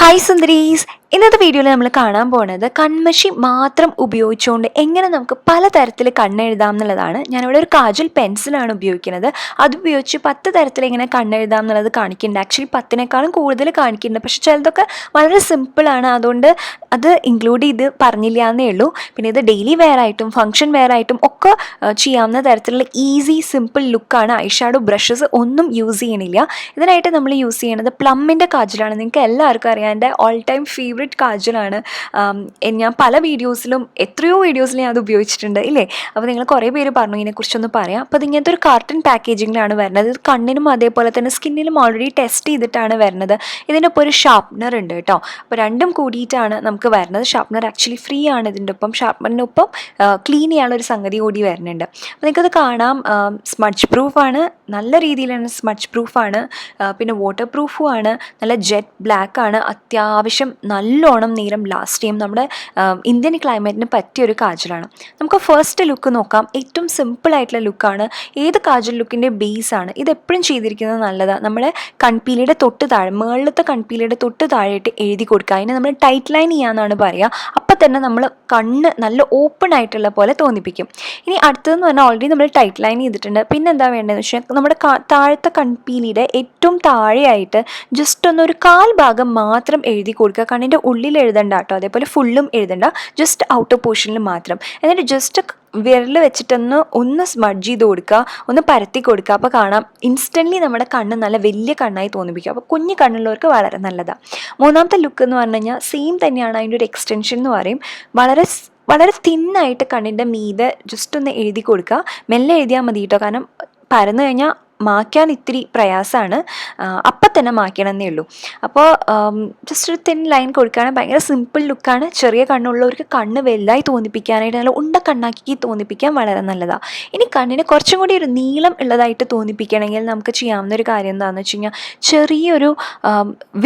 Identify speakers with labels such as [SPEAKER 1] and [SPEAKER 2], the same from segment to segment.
[SPEAKER 1] Hi സുന്ദരീസ്, ഇന്നത്തെ വീഡിയോയിൽ നമ്മൾ കാണാൻ പോകുന്നത് കൺമഷി മാത്രം ഉപയോഗിച്ചുകൊണ്ട് എങ്ങനെ നമുക്ക് പലതരത്തിൽ കണ്ണെഴുതാം എന്നുള്ളതാണ്. ഞാനിവിടെ ഒരു കാജൽ പെൻസിലാണ് ഉപയോഗിക്കുന്നത്. അത് ഉപയോഗിച്ച് 10 തരത്തിൽ എങ്ങനെ കണ്ണെഴുതാം എന്നുള്ളത് കാണിക്കുന്നുണ്ട്. ആക്ച്വലി 10നേക്കാളും കൂടുതൽ കാണിക്കുന്നുണ്ട്, പക്ഷെ ചിലതൊക്കെ വളരെ സിമ്പിളാണ്, അതുകൊണ്ട് അത് ഇൻക്ലൂഡ് ചെയ്ത് പറഞ്ഞില്ല എന്നേ ഉള്ളൂ. പിന്നെ ഇത് ഡെയിലി വെയർ ആയിട്ടും ഫംഗ്ഷൻ വെയർ ആയിട്ടും ഒക്കെ ചെയ്യാവുന്ന തരത്തിലുള്ള ഈസി സിമ്പിൾ ലുക്കാണ്. ഐഷാഡോ ബ്രഷസ് ഒന്നും യൂസ് ചെയ്യണില്ല. ഇതിനായിട്ട് നമ്മൾ യൂസ് ചെയ്യുന്നത് പ്ലമ്മിൻ്റെ കാജലാണ്. നിങ്ങൾക്ക് എല്ലാവർക്കും അറിയാം, എൻ്റെ ഓൾ ടൈം ഫേവറേറ്റ് കാജലാണ്. ഞാൻ പല വീഡിയോസിലും എത്രയോ വീഡിയോസിൽ ഞാൻ അത് ഉപയോഗിച്ചിട്ടുണ്ട് ഇല്ലേ. അപ്പോൾ നിങ്ങൾ കുറേ പേര് പറഞ്ഞു ഇതിനെക്കുറിച്ചൊന്ന് പറയാം. അപ്പോൾ അത് ഇങ്ങനത്തെ ഒരു കാർട്ടൺ പാക്കേജിങ്ങിലാണ് വരുന്നത്. ഇത് കണ്ണിനും അതേപോലെ തന്നെ സ്കിന്നിലും ഓൾറെഡി ടെസ്റ്റ് ചെയ്തിട്ടാണ് വരുന്നത്. ഇതിൻ്റെ ഒപ്പം ഒരു ഷാർപ്നർ ഉണ്ട് കേട്ടോ. അപ്പോൾ രണ്ടും കൂടിയിട്ടാണ് നമുക്ക് വരുന്നത്. ഷാർപ്നർ ആക്ച്വലി ഫ്രീ ആണ്. ഇതിൻ്റെ ഒപ്പം ഷാർപ്നറിനൊപ്പം ക്ലീൻ ചെയ്യാനുള്ള ഒരു സംഗതി കൂടി വരുന്നുണ്ട്. അപ്പോൾ നിങ്ങൾക്കത് കാണാം. സ്മഡ്ജ് പ്രൂഫാണ്, നല്ല രീതിയിലാണ് സ്മഡ്ജ് പ്രൂഫാണ്, പിന്നെ വാട്ടർ പ്രൂഫും ആണ്, നല്ല ജെറ്റ് ബ്ലാക്ക് ആണ്, അത്യാവശ്യം നല്ലോണം നേരം ലാസ്റ്റ് ചെയ്യും. നമ്മുടെ ഇന്ത്യൻ ക്ലൈമറ്റിന് പറ്റിയൊരു കാജലാണ്. നമുക്ക് ഫസ്റ്റ് ലുക്ക് നോക്കാം. ഏറ്റവും സിമ്പിളായിട്ടുള്ള ലുക്കാണ്. ഏത് കാജൽ ലുക്കിൻ്റെ ബേസാണ് ഇത്. എപ്പോഴും ചെയ്തിരിക്കുന്നത് നല്ലതാണ്. നമ്മുടെ കൺപീലിയുടെ തൊട്ട് താഴെ, മുകളിലത്തെ കൺപീലിയുടെ തൊട്ട് താഴെയായിട്ട് എഴുതി കൊടുക്കുക. അതിനെ നമ്മൾ ടൈറ്റ് ലൈൻ ചെയ്യാമെന്നാണ് പറയുക. അപ്പം തന്നെ നമ്മൾ കണ്ണ് നല്ല ഓപ്പൺ ആയിട്ടുള്ള പോലെ തോന്നിപ്പിക്കും. ഇനി അടുത്തതെന്ന് പറഞ്ഞാൽ ഓൾറെഡി നമ്മൾ ടൈറ്റ് ലൈൻ ചെയ്തിട്ടുണ്ട്. പിന്നെ എന്താ വേണ്ടതെന്ന് വെച്ചാൽ നമ്മുടെ താഴത്തെ കൺപീലിയുടെ ഏറ്റവും താഴെയായിട്ട് ജസ്റ്റ് ഒരു കാൽ ഭാഗം മാത്രം എഴുതി കൊടുക്കുക. കണ്ണിൻ്റെ ഉള്ളിൽ എഴുതണ്ട കേട്ടോ, അതേപോലെ ഫുള്ളും എഴുതണ്ട, ജസ്റ്റ് ഔട്ടർ പോർഷനിൽ മാത്രം. എന്നിട്ട് ജസ്റ്റ് വിരൽ വെച്ചിട്ടൊന്ന് സ്മഡ്ജ് ചെയ്ത് കൊടുക്കുക, ഒന്ന് പരത്തി കൊടുക്കുക. അപ്പോൾ കാണാം ഇൻസ്റ്റൻ്റ്ലി നമ്മുടെ കണ്ണ് നല്ല വലിയ കണ്ണായി തോന്നിപ്പിക്കുക. അപ്പോൾ കുഞ്ഞു കണ്ണുള്ളവർക്ക് വളരെ നല്ലതാണ്. മൂന്നാമത്തെ ലുക്ക് എന്ന് പറഞ്ഞു കഴിഞ്ഞാൽ സെയിം തന്നെയാണ്. അതിൻ്റെ ഒരു എക്സ്റ്റൻഷൻ എന്ന് പറയും. വളരെ തിന്നായിട്ട് കണ്ണിൻ്റെ മീതെ ജസ്റ്റ് ഒന്ന് എഴുതി കൊടുക്കുക. മെല്ലെ എഴുതിയാൽ മതി കേട്ടോ, കാരണം പരന്നു കഴിഞ്ഞാൽ മായ്ക്കാൻ ഇത്തിരി പ്രയാസമാണ്. അപ്പം തന്നെ മായ്ക്കണമെന്നേ ഉള്ളൂ. അപ്പോൾ ജസ്റ്റ് ഒരു തിൻ ലൈൻ കൊടുക്കുകയാണെങ്കിൽ ഭയങ്കര സിമ്പിൾ ലുക്കാണ്. ചെറിയ കണ്ണുള്ളവർക്ക് കണ്ണ് വലുതായി തോന്നിപ്പിക്കാനായിട്ട്, നല്ല ഉണ്ട കണ്ണാക്കി തോന്നിപ്പിക്കാൻ വളരെ നല്ലതാണ്. ഇനി കണ്ണിന് കുറച്ചും കൂടി ഒരു നീളം ഉള്ളതായിട്ട് തോന്നിപ്പിക്കണമെങ്കിൽ നമുക്ക് ചെയ്യാവുന്ന ഒരു കാര്യം എന്താണെന്ന് വെച്ച് കഴിഞ്ഞാൽ ചെറിയൊരു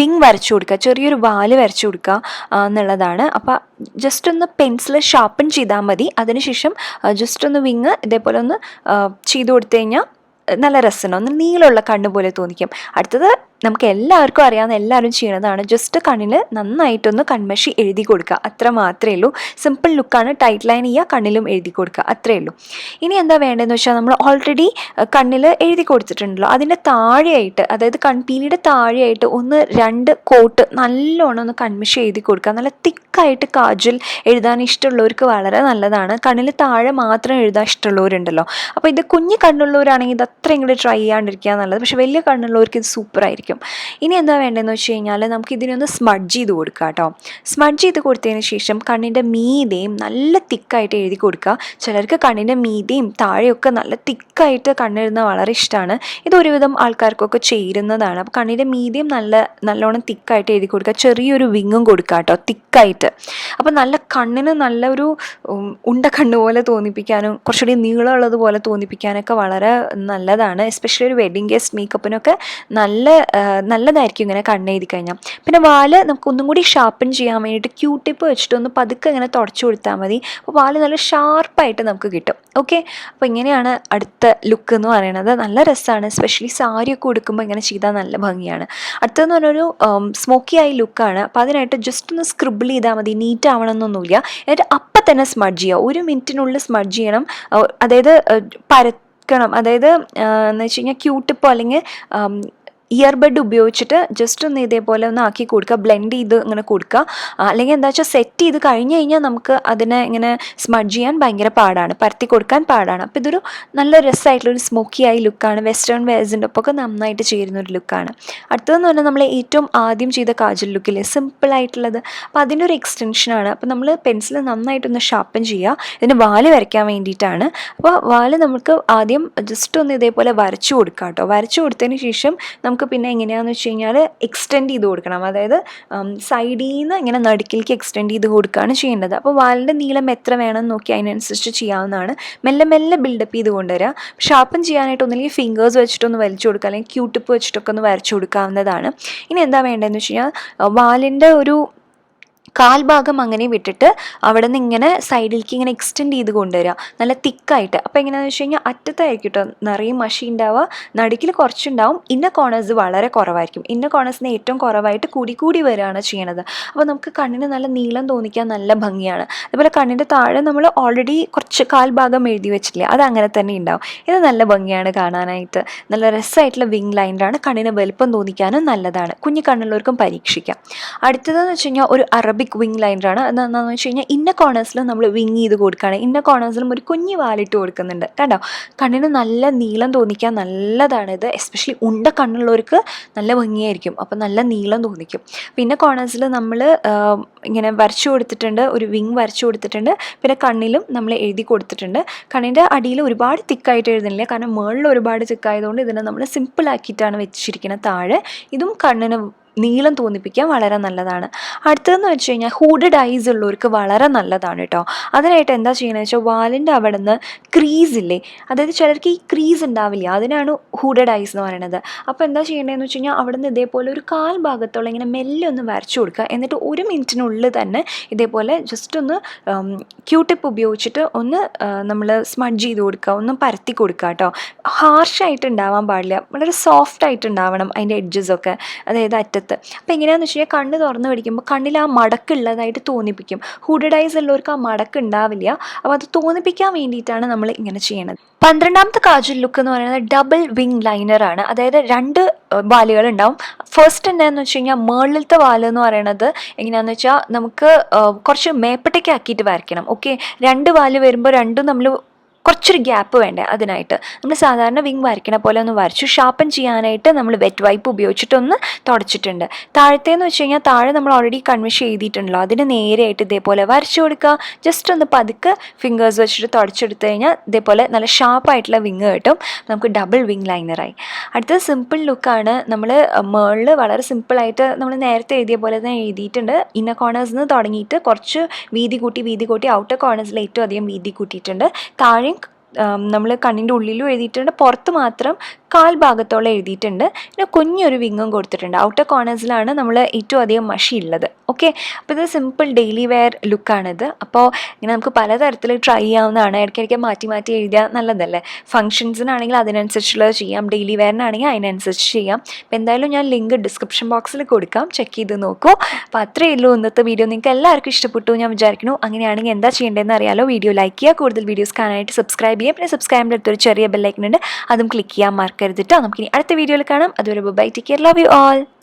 [SPEAKER 1] വിങ് വരച്ചു കൊടുക്കുക, ചെറിയൊരു വാല് വരച്ചു കൊടുക്കുക എന്നുള്ളതാണ്. അപ്പോൾ ജസ്റ്റ് ഒന്ന് പെൻസിൽ ഷാർപ്പൺ ചെയ്താൽ മതി. അതിനുശേഷം ജസ്റ്റ് ഒന്ന് വിങ് ഇതേപോലെ ഒന്ന് ചെയ്ത് കൊടുത്തു കഴിഞ്ഞാൽ നല്ല രസമാണ്. ഒന്ന് നീളമുള്ള കണ്ണ് പോലെ തോന്നിക്കും. അടുത്തത് നമുക്ക് എല്ലാവർക്കും അറിയാവുന്ന, എല്ലാവരും ചെയ്യണതാണ്, ജസ്റ്റ് കണ്ണിൽ നന്നായിട്ടൊന്ന് കൺമഷി എഴുതി കൊടുക്കുക. അത്ര മാത്രമേ ഉള്ളൂ. സിമ്പിൾ ലുക്കാണ്. ടൈറ്റ് ലൈൻ ചെയ്യുക, കണ്ണിലും എഴുതി കൊടുക്കുക, അത്രയേ ഉള്ളൂ. ഇനി എന്താ വേണ്ടതെന്ന് വെച്ചാൽ നമ്മൾ ഓൾറെഡി കണ്ണിൽ എഴുതി കൊടുത്തിട്ടുണ്ടല്ലോ, അതിൻ്റെ താഴെയായിട്ട്, അതായത് കൺപീലിയുടെ താഴെയായിട്ട് 1-2 കോട്ട് നല്ലോണം ഒന്ന് കൺമഷി എഴുതി കൊടുക്കുക. നല്ല തിക്കായിട്ട് കാജൽ എഴുതാൻ ഇഷ്ടമുള്ളവർക്ക് വളരെ നല്ലതാണ്. കണ്ണിൽ താഴെ മാത്രം എഴുതാൻ ഇഷ്ടമുള്ളവരുണ്ടല്ലോ. അപ്പോൾ ഇത് കുഞ്ഞു കണ്ണുള്ളവരാണെങ്കിൽ ഇത് അത്ര ഇങ്ങോട്ട് ട്രൈ ചെയ്യാണ്ടിരിക്കുക നല്ലത്. പക്ഷേ വലിയ കണ്ണുള്ളവർക്ക് ഇത് സൂപ്പറായിരിക്കും. ഇനി എന്താ വേണ്ടതെന്ന് വെച്ച് കഴിഞ്ഞാൽ നമുക്ക് ഇതിനൊന്ന് സ്മഡ്ജ് ചെയ്ത് കൊടുക്കുക കേട്ടോ. സ്മഡ്ജ് ചെയ്ത് കൊടുത്തതിന് ശേഷം കണ്ണിൻ്റെ മീതെയും നല്ല തിക്കായിട്ട് എഴുതി കൊടുക്കുക. ചിലർക്ക് കണ്ണിൻ്റെ മീതെയും താഴെയൊക്കെ നല്ല തിക്കായിട്ട് കണ്ണെഴുതുന്നത് വളരെ ഇഷ്ടമാണ്. ഇതൊരുവിധം ആൾക്കാർക്കൊക്കെ ചേരുന്നതാണ്. അപ്പോൾ കണ്ണിൻ്റെ മീതെയും നല്ലോണം തിക്കായിട്ട് എഴുതി കൊടുക്കുക. ചെറിയൊരു വിങ്ങും കൊടുക്കുക കേട്ടോ, തിക്കായിട്ട്. അപ്പോൾ നല്ല കണ്ണിന് നല്ല ഒരു ഉണ്ട കണ്ണ് പോലെ തോന്നിപ്പിക്കാനും കുറച്ചുകൂടി നീളമുള്ളത് പോലെ തോന്നിപ്പിക്കാനൊക്കെ വളരെ നല്ലതാണ്. എസ്പെഷ്യലി ഒരു വെഡിങ് ഗസ്റ്റ് മേക്കപ്പിനൊക്കെ നല്ലതായിരിക്കും ഇങ്ങനെ കണ്ണെഴുതി കഴിഞ്ഞാൽ. പിന്നെ വാല് നമുക്ക് ഒന്നും കൂടി ഷാർപ്പൺ ചെയ്യാൻ വേണ്ടിയിട്ട് ക്യൂട്ടിപ്പ് വെച്ചിട്ടൊന്ന് പതുക്കെ ഇങ്ങനെ തുടച്ചു കൊടുത്താൽ മതി. അപ്പോൾ വാല് നല്ല ഷാർപ്പായിട്ട് നമുക്ക് കിട്ടും. ഓക്കെ, അപ്പോൾ ഇങ്ങനെയാണ് അടുത്ത ലുക്ക് എന്ന് പറയുന്നത്. നല്ല രസമാണ്. എസ്പെഷ്യലി സാരിയൊക്കെ ഉടുക്കുമ്പോൾ ഇങ്ങനെ ചെയ്താൽ നല്ല ഭംഗിയാണ്. അടുത്തതെന്ന് പറഞ്ഞൊരു സ്മോക്കി ആയി ലുക്കാണ്. അപ്പോൾ അതിനായിട്ട് ജസ്റ്റ് ഒന്ന് സ്ക്രിബിൾ ചെയ്താൽ മതി. നീറ്റ് ആവണമെന്നൊന്നുമില്ല. എന്നിട്ട് അപ്പം തന്നെ സ്മഡ്ജ് ചെയ്യുക. 1 മിനിറ്റിനുള്ളിൽ സ്മഡ്ജ് ചെയ്യണം. അതായത് അതായത് എന്ന് വെച്ച് കഴിഞ്ഞാൽ ക്യൂട്ടിപ്പോ അല്ലെങ്കിൽ ഇയർബഡ് ഉപയോഗിച്ചിട്ട് ജസ്റ്റ് ഒന്ന് ഇതേപോലെ ഒന്ന് ആക്കി കൊടുക്കുക, ബ്ലെൻഡ് ചെയ്ത് ഇങ്ങനെ കൊടുക്കുക. അല്ലെങ്കിൽ എന്താ വെച്ചാൽ സെറ്റ് ചെയ്ത് കഴിഞ്ഞ് കഴിഞ്ഞാൽ നമുക്ക് അതിനെ ഇങ്ങനെ സ്മഡ്ജ് ചെയ്യാൻ ഭയങ്കര പാടാണ്, പരത്തി കൊടുക്കാൻ പാടാണ്. അപ്പോൾ ഇതൊരു നല്ല രസമായിട്ടുള്ളൊരു സ്മോക്കി ആയി ലുക്കാണ്. വെസ്റ്റേൺ വെയർസിൻ്റെ ഒപ്പമൊക്കെ നന്നായിട്ട് ചേരുന്നൊരു ലുക്കാണ്. അടുത്തതെന്ന് പറഞ്ഞാൽ നമ്മൾ ഏറ്റവും ആദ്യം ചെയ്ത കാജൽ ലുക്കില്ലേ, സിമ്പിളായിട്ടുള്ളത്. അപ്പോൾ അതിൻ്റെ ഒരു എക്സ്റ്റൻഷനാണ്. അപ്പോൾ നമ്മൾ പെൻസിൽ നന്നായിട്ടൊന്ന് ഷാർപ്പൻ ചെയ്യുക. ഇതിന് വാല് വരയ്ക്കാൻ വേണ്ടിയിട്ടാണ്. അപ്പോൾ വാല് നമുക്ക് ആദ്യം ജസ്റ്റ് ഒന്ന് ഇതേപോലെ വരച്ചു കൊടുക്കുക കേട്ടോ. വരച്ചു കൊടുത്തതിന് ശേഷം നമുക്ക് പിന്നെ എങ്ങനെയാണെന്ന് വെച്ച് കഴിഞ്ഞാൽ എക്സ്റ്റെൻഡ് ചെയ്ത് കൊടുക്കണം. അതായത് സൈഡിൽ നിന്ന് ഇങ്ങനെ നടുക്കിലേക്ക് എക്സ്റ്റെൻഡ് ചെയ്ത് കൊടുക്കുകയാണ് ചെയ്യേണ്ടത്. അപ്പോൾ വാലിൻ്റെ നീളം എത്ര വേണമെന്ന് നോക്കി അതിനനുസരിച്ച് ചെയ്യാവുന്നതാണ്. മെല്ലെ മെല്ലെ ബിൽഡപ്പ് ചെയ്ത് കൊണ്ടുവരിക. ഷാർപ്പൻ ചെയ്യാനായിട്ട് ഒന്നില്ലെങ്കിൽ ഫിംഗേഴ്സ് വെച്ചിട്ടൊന്ന് വലിച്ചു കൊടുക്കുക, അല്ലെങ്കിൽ ക്യൂട്ടിപ്പ് വെച്ചിട്ടൊക്കെ ഒന്ന് വരച്ചു കൊടുക്കാവുന്നതാണ്. ഇനി എന്താ വേണ്ടതെന്ന് വെച്ച് കഴിഞ്ഞാൽ വാലിൻ്റെ ഒരു കാൽഭാഗം അങ്ങനെ വിട്ടിട്ട് അവിടെ നിന്ന് ഇങ്ങനെ സൈഡിലേക്ക് ഇങ്ങനെ എക്സ്റ്റെൻഡ് ചെയ്ത് കൊണ്ടുവരിക, നല്ല തിക്കായിട്ട്. അപ്പോൾ എങ്ങനെയാണെന്ന് വെച്ച് കഴിഞ്ഞാൽ അറ്റത്തായിരിക്കും കേട്ടോ നിറയെ മഷി ഉണ്ടാവുക, നടുക്കിൽ കുറച്ചുണ്ടാവും, ഇന്ന കോർണേഴ്സ് വളരെ കുറവായിരിക്കും. ഇന്ന കോർണേഴ്സിന് ഏറ്റവും കുറവായിട്ട് കൂടി കൂടി വരികയാണ് ചെയ്യണത്. അപ്പോൾ നമുക്ക് കണ്ണിന് നല്ല നീളം തോന്നിക്കാൻ നല്ല ഭംഗിയാണ്. അതുപോലെ കണ്ണിൻ്റെ താഴെ നമ്മൾ ഓൾറെഡി കുറച്ച് കാൽഭാഗം എഴുതി വെച്ചില്ലേ, അത് അങ്ങനെ തന്നെ ഉണ്ടാവും. ഇത് നല്ല ഭംഗിയാണ് കാണാനായിട്ട്. നല്ല രസമായിട്ടുള്ള വിങ് ലൈനറാണ്, കണ്ണിന് വലുപ്പം തോന്നിക്കാനും നല്ലതാണ്. കുഞ്ഞു കണ്ണുള്ളവർക്കും പരീക്ഷിക്കാം. അടുത്തതെന്ന് വെച്ച് കഴിഞ്ഞാൽ ഒരു അറബിക് വിങ് ലൈനറാണ്. അതെന്താണെന്ന് വെച്ച് കഴിഞ്ഞാൽ ഇന്ന കോർണേഴ്സിലും നമ്മൾ വിങ് ചെയ്ത് കൊടുക്കുകയാണ്, ഇന്ന കോർണേഴ്സിലും ഒരു കുഞ്ഞു വാലിട്ട് കൊടുക്കുന്നുണ്ട്. കണ്ടോ, കണ്ണിന് നല്ല നീളം തോന്നിക്കാൻ നല്ലതാണ് ഇത്. എസ്പെഷ്യലി ഉണ്ട കണ്ണുള്ളവർക്ക് നല്ല ഭംഗിയായിരിക്കും, അപ്പോൾ നല്ല നീളം തോന്നിക്കും. പിന്നെ കോർണേഴ്സിൽ നമ്മൾ ഇങ്ങനെ വരച്ചു കൊടുത്തിട്ടുണ്ട്, ഒരു വിങ് വരച്ചു കൊടുത്തിട്ടുണ്ട്. പിന്നെ കണ്ണിലും നമ്മൾ എഴുതി കൊടുത്തിട്ടുണ്ട്. കണ്ണിൻ്റെ അടിയിൽ ഒരുപാട് തിക്കായിട്ട് എഴുതുന്നില്ല, കാരണം മുകളിൽ ഒരുപാട് തിക്കായതുകൊണ്ട് ഇതിനെ നമ്മൾ സിമ്പിളാക്കിയിട്ടാണ് വെച്ചിരിക്കുന്നത്. താഴെ ഇതും കണ്ണിന് നീളം തോന്നിപ്പിക്കാൻ വളരെ നല്ലതാണ്. അടുത്തതെന്ന് വെച്ച് കഴിഞ്ഞാൽ ഹൂഡഡ് ഐസ് ഉള്ളവർക്ക് വളരെ നല്ലതാണ് കേട്ടോ. അതിനായിട്ട് എന്താ ചെയ്യണമെന്ന് വെച്ചാൽ വാലിൻ്റെ അവിടെ നിന്ന് ക്രീസില്ലേ, അതായത് ചിലർക്ക് ഈ ക്രീസ് ഉണ്ടാവില്ല, അതിനാണ് ഹൂഡഡ് ഐസ് എന്ന് പറയുന്നത്. അപ്പോൾ എന്താ ചെയ്യേണ്ടതെന്ന് വെച്ച് കഴിഞ്ഞാൽ അവിടെ നിന്ന് ഇതേപോലെ ഒരു കാൽ ഭാഗത്തോളം ഇങ്ങനെ മെല്ലെ ഒന്ന് വരച്ചു കൊടുക്കുക. എന്നിട്ട് 1 മിനിറ്റിനുള്ളിൽ തന്നെ ഇതേപോലെ ജസ്റ്റ് ഒന്ന് ക്യൂട്ടിപ്പ് ഉപയോഗിച്ചിട്ട് ഒന്ന് നമ്മൾ സ്മഡ്ജ് ചെയ്ത് കൊടുക്കുക, ഒന്ന് പരത്തി കൊടുക്കുക കേട്ടോ. ഹാർഷായിട്ട് ഉണ്ടാവാൻ പാടില്ല, വളരെ സോഫ്റ്റ് ആയിട്ട് ഉണ്ടാവണം അതിൻ്റെ എഡ്ജസൊക്കെ, അതായത് അറ്റത്ത്. അപ്പോൾ എങ്ങനെയാണെന്ന് വെച്ച് കഴിഞ്ഞാൽ കണ്ണ് തുറന്ന് പിടിക്കുമ്പോൾ കണ്ണിൽ ആ മടക്കുള്ളതായിട്ട് തോന്നിപ്പിക്കും. ഹൂഡഡ് ഐസ് ഉള്ളവർക്ക് ആ മടക്ക് ഉണ്ടാവില്ല, അപ്പോൾ അത് തോന്നിപ്പിക്കാൻ വേണ്ടിയിട്ടാണ് നമ്മൾ ഇങ്ങനെ ചെയ്യണത്. 12ാമത്തെ കാജൽ ലുക്ക് എന്ന് പറയുന്നത് ഡബിൾ വിങ് ലൈനറാണ്. അതായത് 2 വാലുകൾ ഉണ്ടാവും. ഫസ്റ്റ് എന്താണെന്ന് വെച്ച് കഴിഞ്ഞാൽ മുകളിലത്തെ വാല് എന്ന് പറയുന്നത് എങ്ങനെയാണെന്ന് വെച്ചാൽ നമുക്ക് കുറച്ച് മേപ്പട്ടയ്ക്ക് ആക്കിയിട്ട് വരയ്ക്കണം. ഓക്കെ, 2 വാല് വരുമ്പോൾ രണ്ടും നമ്മൾ കുറച്ചൊരു ഗ്യാപ്പ് വേണ്ടേ, അതിനായിട്ട് നമ്മൾ സാധാരണ വിങ് വരയ്ക്കണ പോലെ ഒന്ന് വരച്ചു. ഷാർപ്പൻ ചെയ്യാനായിട്ട് നമ്മൾ വെറ്റ് വൈപ്പ് ഉപയോഗിച്ചിട്ടൊന്ന് തുടച്ചിട്ടുണ്ട്. താഴത്തേന്ന് വെച്ച് കഴിഞ്ഞാൽ താഴെ നമ്മൾ ഓൾറെഡി കൺവിഷ് ചെയ്തിട്ടുണ്ടല്ലോ, അതിന് നേരെയായിട്ട് ഇതേപോലെ വരച്ചു കൊടുക്കുക. ജസ്റ്റ് ഒന്ന് പതുക്കെ ഫിംഗേഴ്സ് വെച്ചിട്ട് തുടച്ചെടുത്ത് കഴിഞ്ഞാൽ ഇതേപോലെ നല്ല ഷാർപ്പായിട്ടുള്ള വിങ് കിട്ടും. നമുക്ക് ഡബിൾ വിങ് ലൈനറായി. അടുത്തത് സിമ്പിൾ ലുക്കാണ്. നമ്മൾ മുകളിൽ വളരെ സിമ്പിളായിട്ട് നമ്മൾ നേരത്തെ എഴുതിയ പോലെ തന്നെ എഴുതിയിട്ടുണ്ട്. ഇന്നർ കോർണേഴ്സിൽ നിന്ന് തുടങ്ങിയിട്ട് കുറച്ച് വീതി കൂട്ടി ഔട്ടർ കോർണേഴ്സിൽ ഏറ്റവും അധികം വീതി കൂട്ടിയിട്ടുണ്ട്. താഴെയും നമ്മൾ കണ്ണിൻ്റെ ഉള്ളിലും എഴുതിയിട്ടുണ്ട്, പുറത്ത് മാത്രം കാൽ ഭാഗത്തോളം എഴുതിയിട്ടുണ്ട്. പിന്നെ കുഞ്ഞൊരു വിങ്ങും കൊടുത്തിട്ടുണ്ട്. ഔട്ടർ കോർണേഴ്സിലാണ് നമ്മൾ ഏറ്റവും അധികം മഷി ഉള്ളത്. ഓക്കെ, അപ്പോൾ ഇത് സിമ്പിൾ ഡെയിലി വെയർ ലുക്കാണിത്. അപ്പോൾ ഇങ്ങനെ നമുക്ക് പലതരത്തിൽ ട്രൈ ചെയ്യാവുന്നതാണ്. ഇടയ്ക്കിടയ്ക്ക് മാറ്റി എഴുതിയാൽ നല്ലതല്ലേ. ഫംഗ്ഷൻസിനാണെങ്കിൽ അതിനനുസരിച്ചുള്ളത് ചെയ്യാം, ഡെയിലി വെയറിനാണെങ്കിൽ അതിനനുസരിച്ച് ചെയ്യാം. അപ്പോൾ എന്തായാലും ഞാൻ ലിങ്ക് ഡിസ്ക്രിപ്ഷൻ ബോക്സിൽ കൊടുക്കാം, ചെക്ക് ചെയ്ത് നോക്കൂ. അപ്പോൾ അത്രയേ ഉള്ളൂ ഇന്നത്തെ വീഡിയോ. നിങ്ങൾക്ക് എല്ലാവർക്കും ഇഷ്ടപ്പെട്ടു ഞാൻ വിചാരിക്കുന്നു. അങ്ങനെയാണെങ്കിൽ എന്താ ചെയ്യേണ്ടതെന്ന് അറിയാലോ. വീഡിയോ ലൈക്ക് ചെയ്യുക, കൂടുതൽ വീഡിയോസ് കാണാനായിട്ട് സബ്സ്ക്രൈബ് ചെയ്യുക. പിന്നെ സബ്സ്ക്രൈബിൻ്റെ അടുത്തൊരു ചെറിയ ബെല്ലൈക്കൺ ഉണ്ട്, അതും ക്ലിക്ക് ചെയ്യാൻ മറക്കരുത് കേട്ടോ. നമുക്കിനി അടുത്ത വീഡിയോയിൽ കാണാം. അതുവരെ bye, take care, love you all.